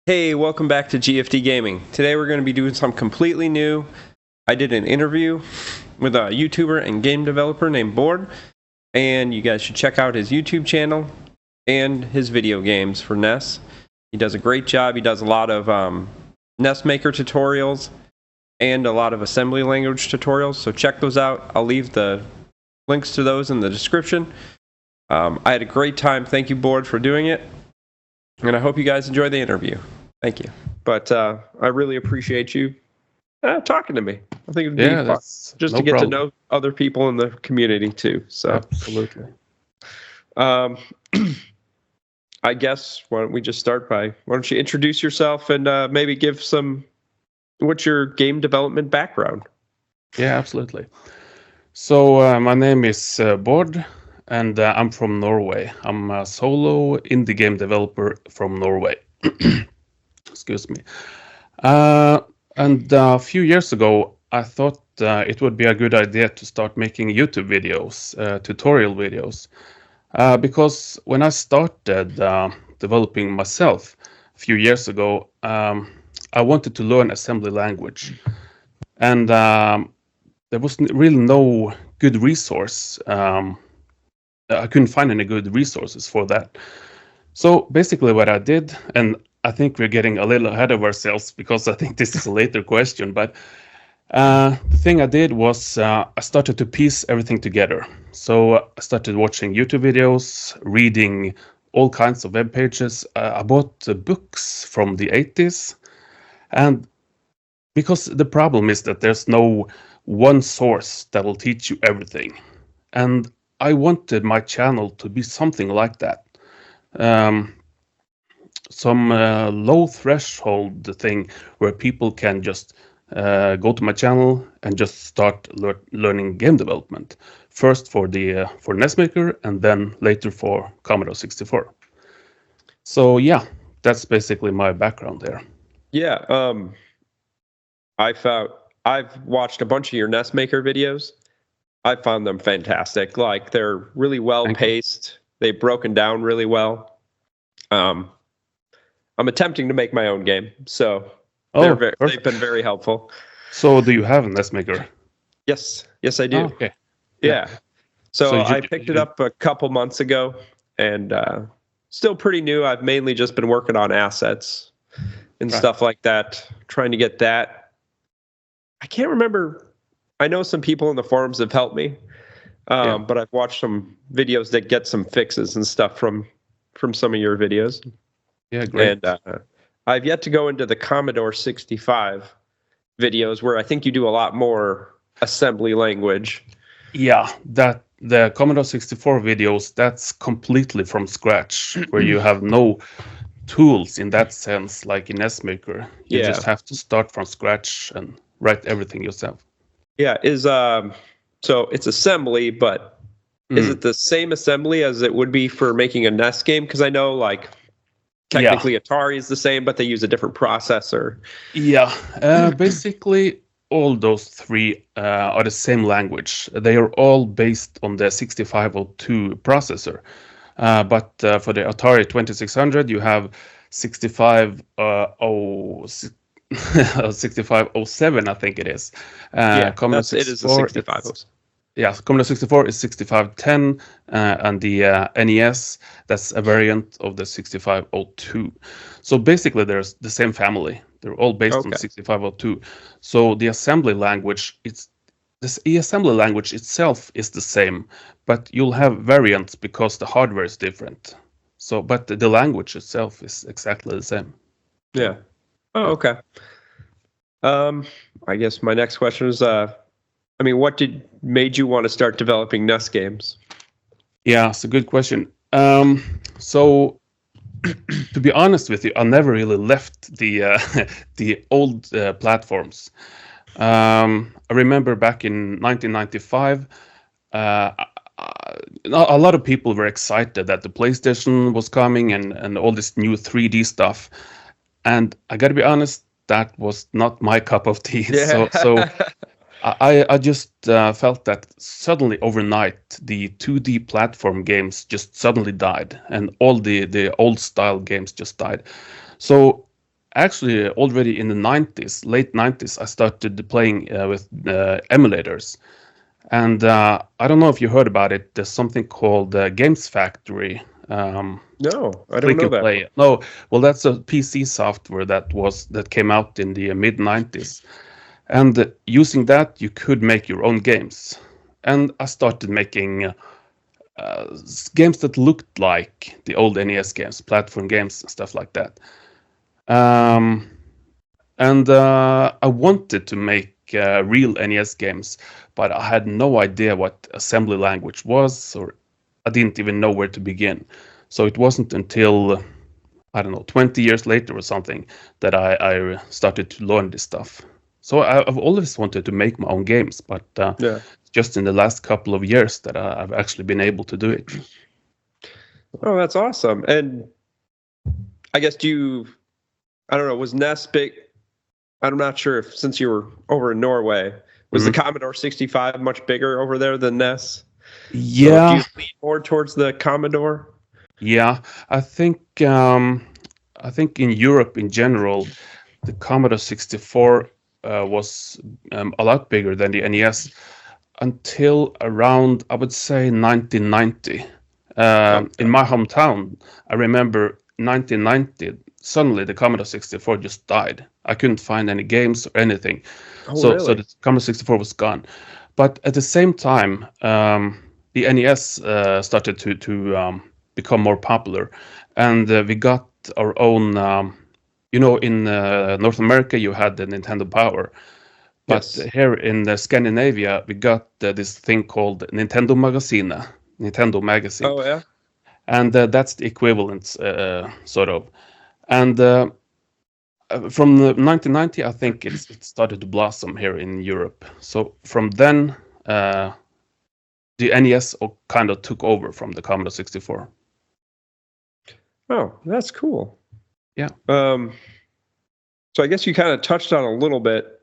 Hey, welcome back to GFD Gaming. Today we're going to be doing something completely new. I did an interview with a YouTuber and game developer named Bård, and you guys should check out his YouTube channel and his video games for NES. He does a great job. He does a lot of NES Maker tutorials and a lot of assembly language tutorials, so check those out. I'll leave the links to those in the description. I had a great time. Thank you, Bård, for doing it, and I hope you guys enjoy the interview. Thank you. But I really appreciate you talking to me. I think it'd be fun just to get to know other people in the community too. So absolutely. I guess why don't we just start by why don't you introduce yourself and maybe give what's your game development background? Yeah, absolutely. So my name is Bård, and I'm from Norway. I'm a solo indie game developer from Norway. Excuse me. And a few years ago, I thought it would be a good idea to start making YouTube videos, tutorial videos. Because when I started developing myself a few years ago, I wanted to learn assembly language. And there was really no good resource. I couldn't find any good resources for that. So basically what I did, and I think we're getting a little ahead of ourselves because I think this is a later question, but the thing I did was I started to piece everything together. So I started watching YouTube videos, reading all kinds of web pages. I bought books from the 80s. And because the problem is that there's no one source that will teach you everything. And I wanted my channel to be something like that. Some low threshold thing where people can just go to my channel and just start learning game development. First for NES Maker and then later for Commodore 64. So yeah, that's basically my background there. Yeah, I've watched a bunch of your NES Maker videos. I found them fantastic. Like, they're really well paced. They've broken down really well. I'm attempting to make my own game, so they've been very helpful. So do you have a NES Maker? Yes, I do. Oh, okay. Yeah. So I picked it up a couple months ago, and still pretty new. I've mainly just been working on assets and stuff like that, trying to get that. I can't remember. I know some people in the forums have helped me, but I've watched some videos that get some fixes and stuff from some of your videos. Yeah, great. And I've yet to go into the Commodore 65 videos where I think you do a lot more assembly language. Yeah, that the Commodore 64 videos, that's completely from scratch, where you have no tools in that sense, like in NES Maker. You just have to start from scratch and write everything yourself. Yeah, so it's assembly, but is it the same assembly as it would be for making a NES game? Because I know, like, technically Atari is the same, but they use a different processor. Yeah, basically all those three are the same language. They are all based on the 6502 processor. But for the Atari 2600, you have 6507, I think it is. It is a 6507. Yeah, Commodore 64 is 6510, and the NES, that's a variant of the 6502. So basically, there's the same family. They're all based on 6502. So the assembly language, the assembly language itself is the same, but you'll have variants because the hardware is different. So, but the language itself is exactly the same. Yeah. Oh, okay. I guess my next question is, what made you want to start developing NES games? Yeah, it's a good question. So, to be honest with you, I never really left the old platforms. I remember back in 1995, a lot of people were excited that the PlayStation was coming and all this new 3D stuff. And I got to be honest, that was not my cup of tea. Yeah. So I just felt that suddenly overnight the 2D platform games just suddenly died, and all the old style games just died. So actually already in the 90s, late 90s, I started playing with emulators. And I don't know if you heard about it. There's something called Games Factory. No, I don't Click know and that. play. No, well, that's a PC software that came out in the mid 90s. And using that, you could make your own games. And I started making games that looked like the old NES games, platform games, and stuff like that. And I wanted to make real NES games, but I had no idea what assembly language was, or I didn't even know where to begin. So it wasn't until, I don't know, 20 years later or something that I started to learn this stuff. So I've always wanted to make my own games, but Yeah. just in the last couple of years that I've actually been able to do it. Oh, that's awesome. And I guess I don't know, was NES big? I'm not sure if, since you were over in Norway, was the Commodore 65 much bigger over there than NES? Yeah. So do you lean more towards the Commodore? Yeah, I think in Europe in general, the Commodore 64 was a lot bigger than the NES until around, I would say, 1990. In my hometown, I remember 1990. Suddenly, the Commodore 64 just died. I couldn't find any games or anything. So the Commodore 64 was gone. But at the same time, the NES started to become more popular, and we got our own. In North America, you had the Nintendo Power, but here in Scandinavia, we got this thing called Nintendo Magazine. Oh yeah, and that's the equivalent, sort of. And from the 1990, I think it started to blossom here in Europe. So from then, the NES kind of took over from the Commodore 64. Oh, that's cool. Yeah. So I guess you kind of touched on a little bit.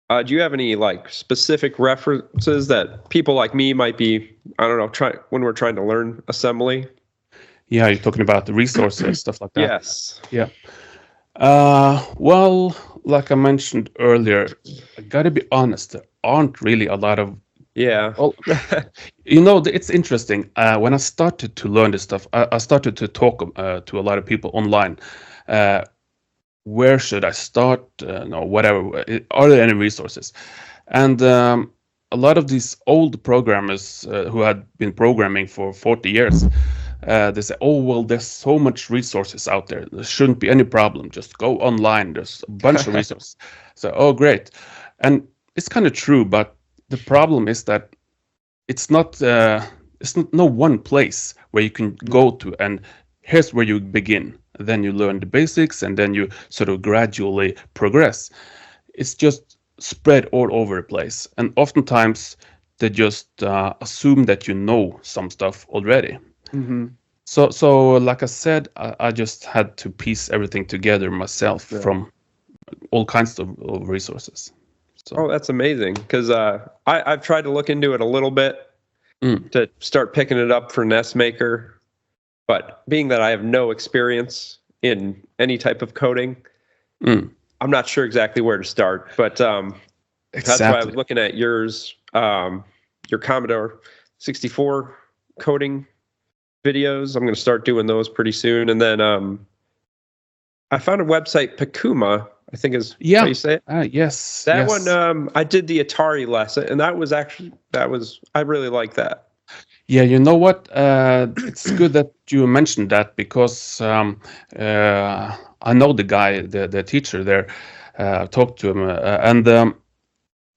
Do you have any like specific references that people like me might be, I don't know, when we're trying to learn assembly? Yeah, you're talking about the resources, stuff like that. Yes. Yeah. Well, like I mentioned earlier, I gotta be honest, there aren't really a lot of. Yeah. Well, it's interesting. When I started to learn this stuff, I started to talk to a lot of people online. Where should I start? Whatever. Are there any resources? And a lot of these old programmers who had been programming for 40 years, they say, oh, well, there's so much resources out there. There shouldn't be any problem. Just go online. There's a bunch of resources. So, oh, great. And it's kind of true, but the problem is that it's not no one place where you can go to, and here's where you begin. Then you learn the basics, and then you sort of gradually progress. It's just spread all over the place. And oftentimes, they just assume that you know some stuff already. Mm-hmm. So like I said, I just had to piece everything together myself from all kinds of resources. So. Oh, that's amazing. Because I've tried to look into it a little bit to start picking it up for NES Maker. But being that I have no experience in any type of coding, I'm not sure exactly where to start. But that's why I was looking at your Commodore 64 coding videos. I'm going to start doing those pretty soon. And then I found a website, Pakuma, I think is how you say it. Yes. That one, I did the Atari lesson, and I really like that. Yeah, you know what? It's good that you mentioned that, because I know the guy, the teacher there. I talked to him, and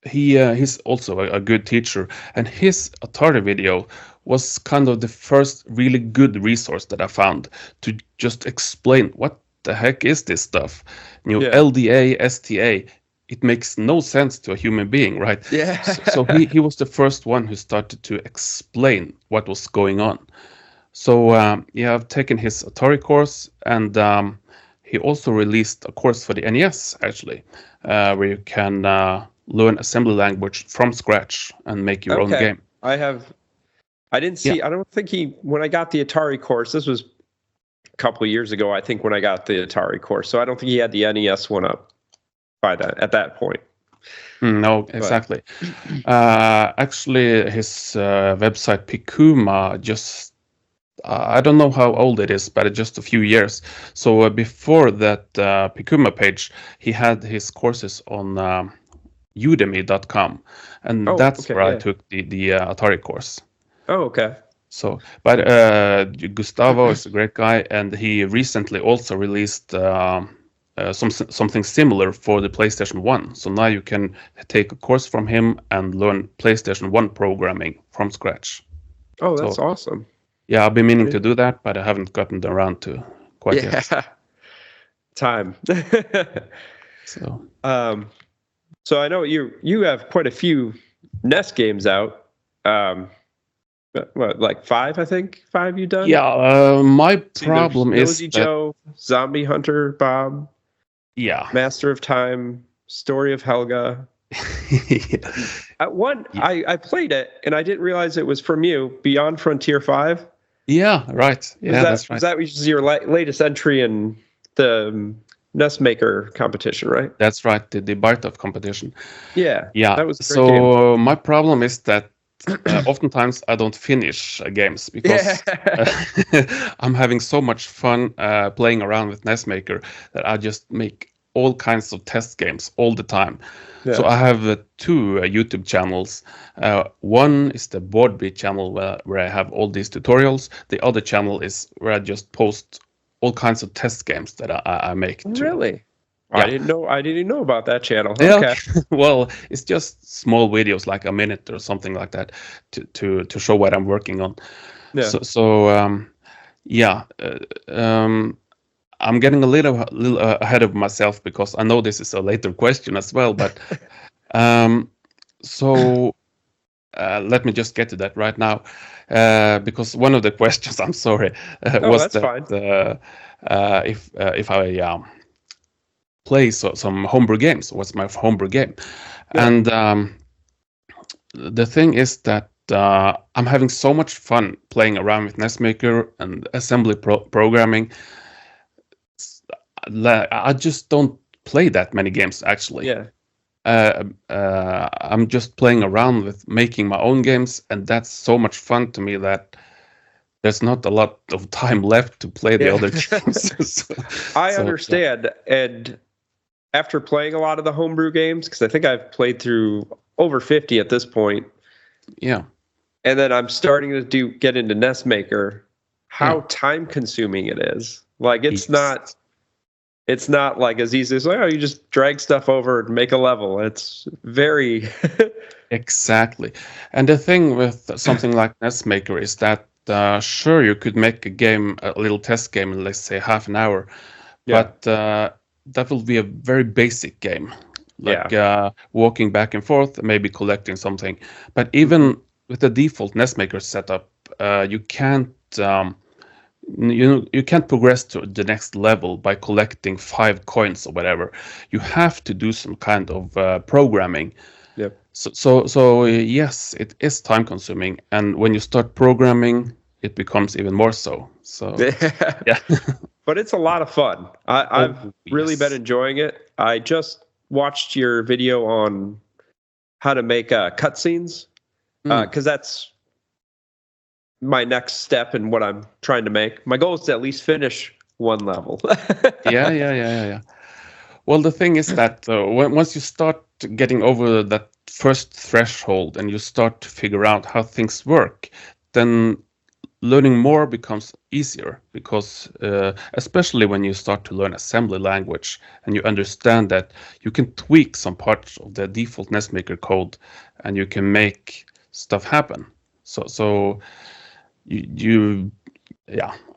he's also a good teacher. And his Atari video was kind of the first really good resource that I found to just explain what the heck is this stuff. LDA, STA. It makes no sense to a human being, right? Yeah. So he was the first one who started to explain what was going on. So I've taken his Atari course, and he also released a course for the NES, actually, where you can learn assembly language from scratch and make your own game. I don't think when I got the Atari course, this was couple of years ago, I think, when I got the Atari course. So I don't think he had the NES one up at that point. No, exactly. Actually, his website Pikuma just I don't know how old it is, but it's just a few years. So before that Pikuma page, he had his courses on udemy.com, and that's where I took the Atari course. Oh, okay. So, but Gustavo is a great guy, and he recently also released something similar for the PlayStation 1. So now you can take a course from him and learn PlayStation 1 programming from scratch. Oh, that's awesome. Yeah, I've been meaning to do that, but I haven't gotten around to quite yet. Time. So I know you have quite a few NES games out. What, like 5? I think 5 you done. Yeah. My problem is Nosy Joe, Zombie Hunter Bob. Yeah. Master of Time, Story of Helga. I played it and I didn't realize it was from you. Beyond Frontier 5. Yeah, right. Yeah, that's right. That was your latest entry in the NES Maker competition, right? That's right, the Baadstø competition. Yeah. That was a great game. My problem is that oftentimes I don't finish games because I'm having so much fun playing around with NES Maker that I just make all kinds of test games all the time. Yeah. So I have 2 YouTube channels. One is the Bård channel where I have all these tutorials. The other channel is where I just post all kinds of test games that I make. Really? Yeah. I didn't know about that channel. Yeah. Okay. Well, it's just small videos, like a minute or something like that, to show what I'm working on. Yeah. I'm getting a little ahead of myself because I know this is a later question as well, but let me just get to that right now, because one of the questions, I'm sorry, was that if I play some homebrew games, what's my homebrew game? Yeah. And the thing is that I'm having so much fun playing around with NES Maker and assembly programming. I just don't play that many games, actually. Yeah. I'm just playing around with making my own games, and that's so much fun to me that there's not a lot of time left to play the other games. I understand. And after playing a lot of the homebrew games, because I think I've played through over 50 at this point. Yeah. And then I'm starting to get into NES Maker, how time consuming it is. Like it's not like as easy as you just drag stuff over and make a level. It's very Exactly. And the thing with something like NES Maker is that sure, you could make a little test game in, let's say, half an hour, but that will be a very basic game, like walking back and forth, maybe collecting something. But even with the default NES Maker setup, you can't you can't progress to the next level by collecting 5 coins or whatever. You have to do some kind of programming. Yep. So yes, it is time consuming, and when you start programming, it becomes even more so. So yeah. But it's a lot of fun. I've really been enjoying it. I just watched your video on how to make cutscenes, because that's my next step in what I'm trying to make. My goal is to at least finish one level. Yeah. Well, the thing is that once you start getting over that first threshold and you start to figure out how things work, then learning more becomes easier, because especially when you start to learn assembly language and you understand that you can tweak some parts of the default NES Maker code and you can make stuff happen. So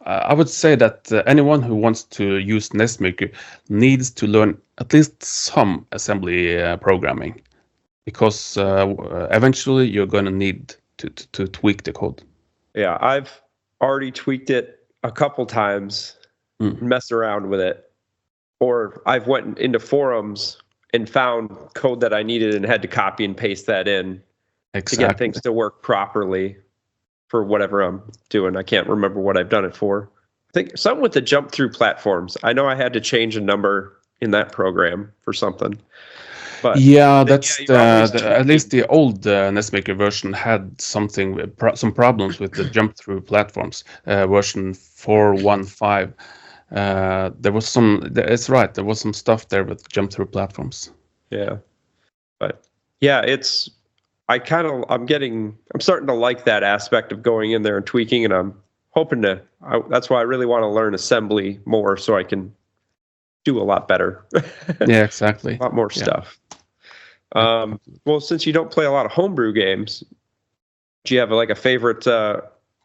I would say that anyone who wants to use NES Maker needs to learn at least some assembly programming, because eventually you're going to need to tweak the code. Yeah, I've already tweaked it a couple times, messed around with it, or I've went into forums and found code that I needed and had to copy and paste that in to get things to work properly for whatever I'm doing. I can't remember what I've done it for. think something with the jump through platforms. I know I had to change a number in that program for something. But yeah, that's yeah, at least the old NESmaker version had something, some problems with the jump through platforms. Version 4.1.5. There was some. It's right. There was some stuff there with jump through platforms. Yeah, but yeah, I'm starting to like that aspect of going in there and tweaking, and I'm hoping that's why I really want to learn assembly more so I can do a lot better. Yeah, exactly. A lot more stuff. Well, since you don't play a lot of homebrew games, do you have like a favorite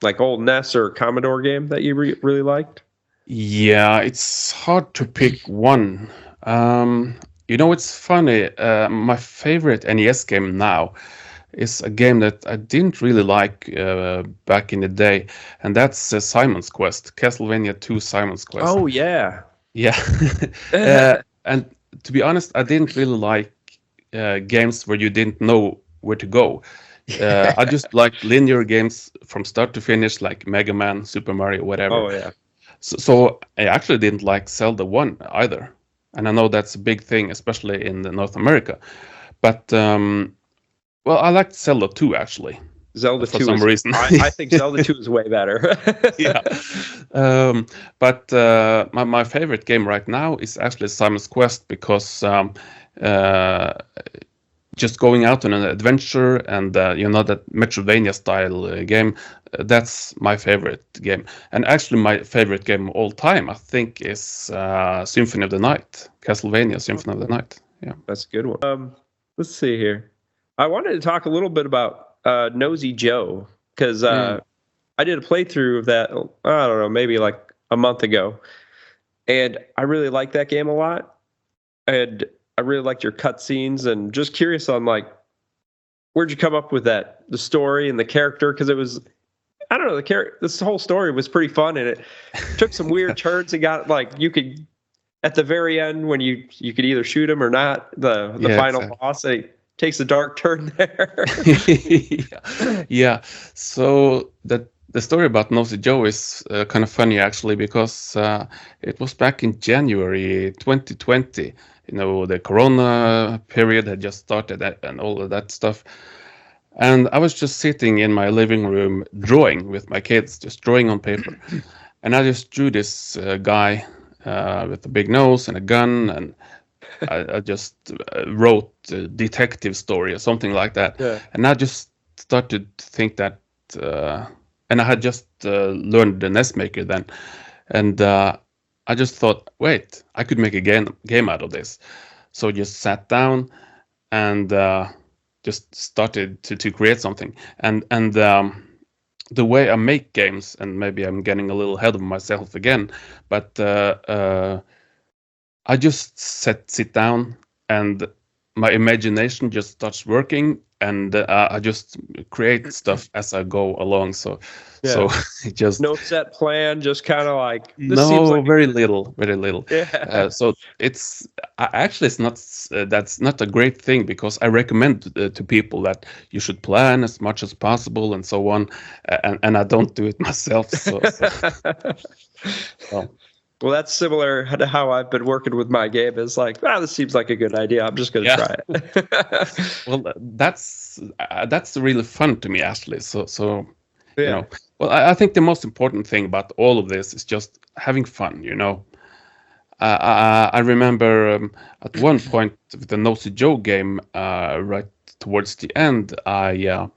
like old NES or Commodore game that you really liked? Yeah, it's hard to pick one. It's funny. My favorite NES game now is a game that I didn't really like back in the day, and that's Simon's Quest, Castlevania 2 Simon's Quest. Oh, yeah. Yeah. And to be honest, I didn't really like games where you didn't know where to go. I just like linear games from start to finish, like Mega Man, Super Mario, whatever. Oh, yeah. So I actually didn't like Zelda 1 either. And I know that's a big thing, especially in North America. But, I liked Zelda 2, actually. Zelda for 2 some reason. I think Zelda 2 is way better. Yeah. But my favorite game right now is actually Simon's Quest, because just going out on an adventure and that Metroidvania style game, that's my favorite game. And actually my favorite game of all time, I think, is Symphony of the Night, Castlevania Symphony of the Night. Yeah, that's a good one. Let's see here. I wanted to talk a little bit about Nosy Joe, because I did a playthrough of that, I don't know, maybe like a month ago, and I really liked that game a lot, and I really liked your cutscenes, and just curious on like, where'd you come up with the story and the character? Because it was, I don't know, this whole story was pretty fun, and it took some weird turns. It got like, you could, at the very end, when you could either shoot him or not, the final boss, it takes a dark turn there. Yeah. So the story about Nosy Joe is kind of funny, actually, because it was back in January 2020. The Corona period had just started, and all of that stuff. And I was just sitting in my living room drawing with my kids, just drawing on paper. And I just drew this guy with a big nose and a gun, and I just wrote a detective story or something like that. Yeah. And I just started to think that, and I had just learned the NESmaker then, and I just thought, wait, I could make a game out of this. So I just sat down and just started to create something. And the way I make games, and maybe I'm getting a little ahead of myself again, but I just sit down and my imagination just starts working, and I just create stuff as I go along. So it just no set plan, just kind of like very little. Yeah. So it's not that's not a great thing, because I recommend to people that you should plan as much as possible and so on, and I don't do it myself. So. Well, that's similar to how I've been working with my game. Is like, this seems like a good idea. I'm just going to try it. Well, that's really fun to me, actually. So well, I think the most important thing about all of this is just having fun. I remember at one point with the Nosy Joe game, right towards the end, I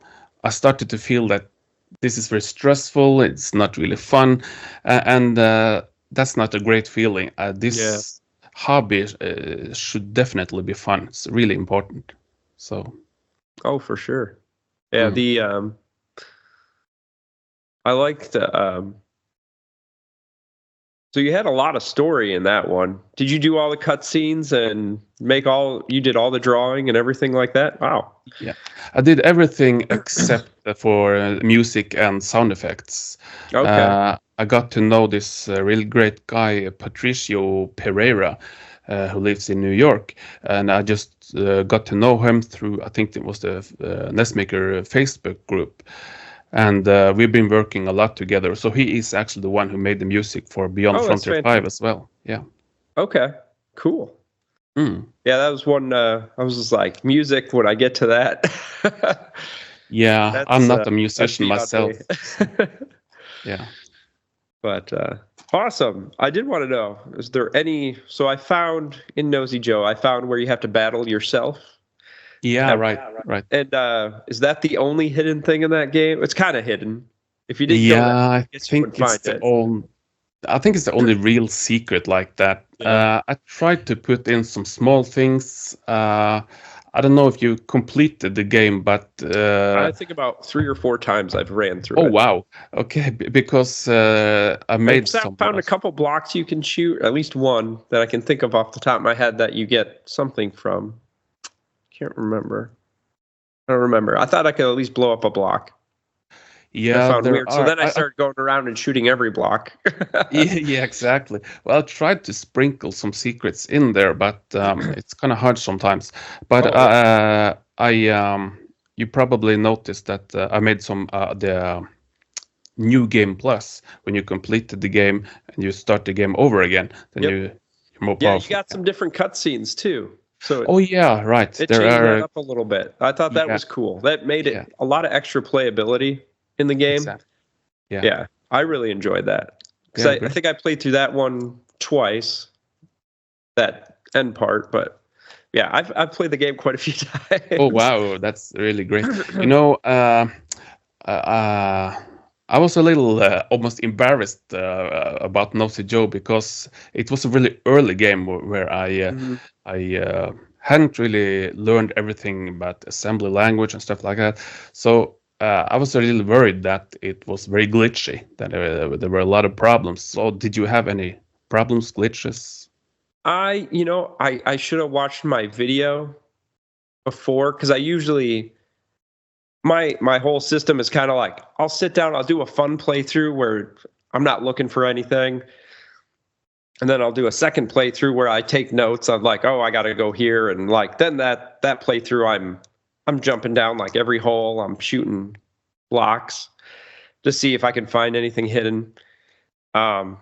started to feel that this is very stressful. It's not really fun, and that's not a great feeling. This hobby should definitely be fun. It's really important. So. Oh, for sure. Yeah. I like the. So you had a lot of story in that one. Did you do all the cutscenes and you did all the drawing and everything like that? Wow. Yeah, I did everything except for music and sound effects. Okay. I got to know this really great guy, Patricio Pereira, who lives in New York, and I just got to know him through, I think it was the NESmaker Facebook group. and we've been working a lot together. So he is actually the one who made the music for Beyond Oh, that's Frontier 5 fantastic. as well. Yeah. Okay, cool. Mm. Yeah, that was one. I was just like, music. When I get to that, Yeah, I'm not a that's musician beyond myself. me. Yeah. But awesome. I did want to know, is there any? So I found in Nosy Joe, I found where you have to battle yourself. Yeah, And, right. and is that the only hidden thing in that game? It's kind of hidden. If you didn't know that, Yeah, I guess you wouldn't find it. I think it's the only real secret like that. Yeah. I tried to put in some small things. I don't know if you completed the game, but I think about 3 or 4 times I've ran through oh it. wow, okay, because I made some. Found a couple blocks you can shoot, at least one that I can think of off the top of my head that you get something from. Can't remember. I don't remember. I thought I could at least blow up a block. Yeah, I found there weird. are. So then I started going around and shooting every block. Yeah, exactly. Well, I tried to sprinkle some secrets in there, but it's kind of hard sometimes. But you probably noticed that I made some the new game plus. When you completed the game and you start the game over again, then Yep. you're more Yeah, powerful. you got some different cutscenes too. So Oh yeah, right. it There changed are that up a little bit. I thought that yeah, was cool. That made it yeah, a lot of extra playability in the game. exactly. Yeah, Yeah, I really enjoyed that. Because yeah, I great. think I played through that one twice, that end part. But yeah, I've played the game quite a few times. Oh wow, that's really great. You know, I was a little almost embarrassed about Nosy Joe because it was a really early game where Mhm. I hadn't really learned everything about assembly language and stuff like that. So I was a little worried that it was very glitchy, that there were a lot of problems. So did you have any problems, glitches? I should have watched my video before because I usually my whole system is kind of like I'll sit down, I'll do a fun playthrough where I'm not looking for anything, and then I'll do a second playthrough where I take notes. I'm like, oh, I got to go here, and like then that playthrough, I'm jumping down like every hole, I'm shooting blocks to see if I can find anything hidden. Um,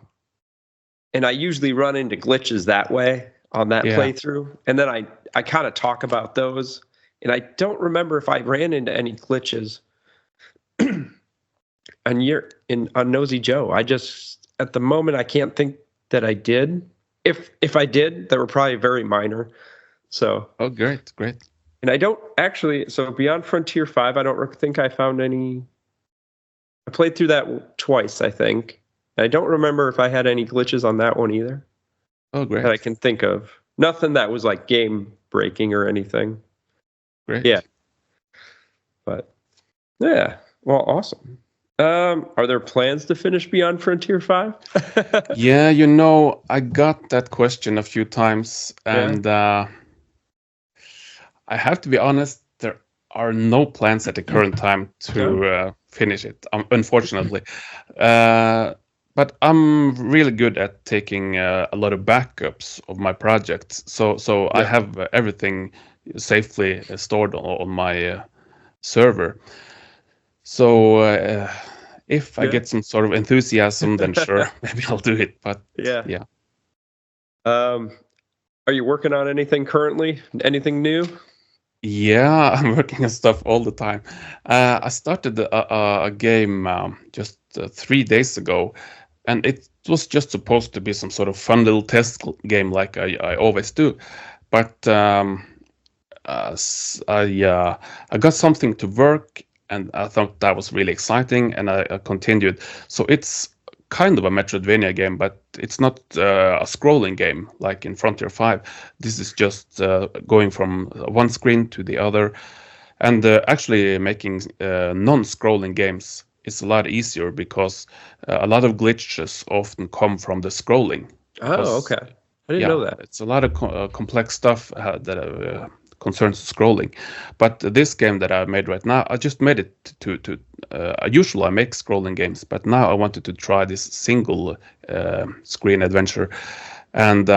and I usually run into glitches that way on that Yeah. playthrough, and then I kind of talk about those, and I don't remember if I ran into any glitches on Nosy Joe. I just at the moment I can't think that I did. If I did, they were probably very minor. So, Oh, great, great. and I don't actually. So Beyond Frontier 5, I don't think I found any. I played through that twice, I think. I don't remember if I had any glitches on that one either Oh, great, that I can think of. Nothing that was like game breaking or anything. great. Yeah. But yeah, well, awesome. Are there plans to finish Beyond Frontier 5? Yeah, you know, I got that question a few times, and I have to be honest, there are no plans at the current time to finish it, unfortunately. But I'm really good at taking a lot of backups of my projects, so I have everything safely stored on my server. So if I get some sort of enthusiasm, then sure, maybe I'll do it. But yeah. Are you working on anything currently? Anything new? Yeah, I'm working on stuff all the time. I started a game just 3 days ago, and it was just supposed to be some sort of fun little test game like I always do. But I got something to work, and I thought that was really exciting, and I continued. So it's kind of a Metroidvania game, but it's not a scrolling game like in Frontier 5. This is just going from one screen to the other, and actually making non-scrolling games is a lot easier because a lot of glitches often come from the scrolling. Oh, okay. I didn't know that. It's a lot of complex stuff that concerns scrolling. But this game that I made right now, I just made it to usually I make scrolling games, but now I wanted to try this single screen adventure, and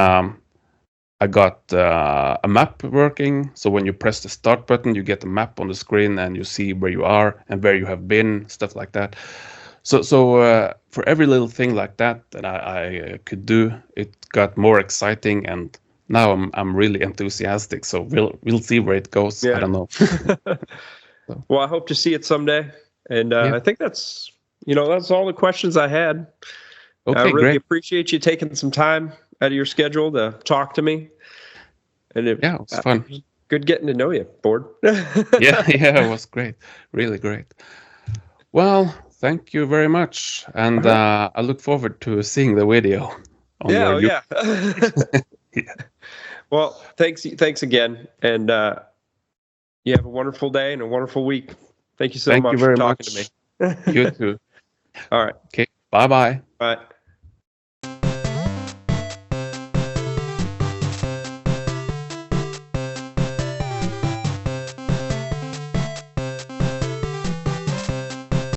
I got a map working. So when you press the start button, you get a map on the screen and you see where you are and where you have been, stuff like that. So for every little thing like that I could do, it got more exciting, and now I'm really enthusiastic. So we'll see where it goes. I don't know. Well, I hope to see it someday. And I think that's all the questions I had. Okay, I really great. appreciate you taking some time out of your schedule to talk to me. And it was fun. Good getting to know you, Bård. yeah, it was great. Really great. Well, thank you very much. And I look forward to seeing the video on your YouTube. Yeah. Well, thanks again. And you have a wonderful day and a wonderful week. Thank you so much for talking to me. You too. All right. Okay. Bye-bye. Bye.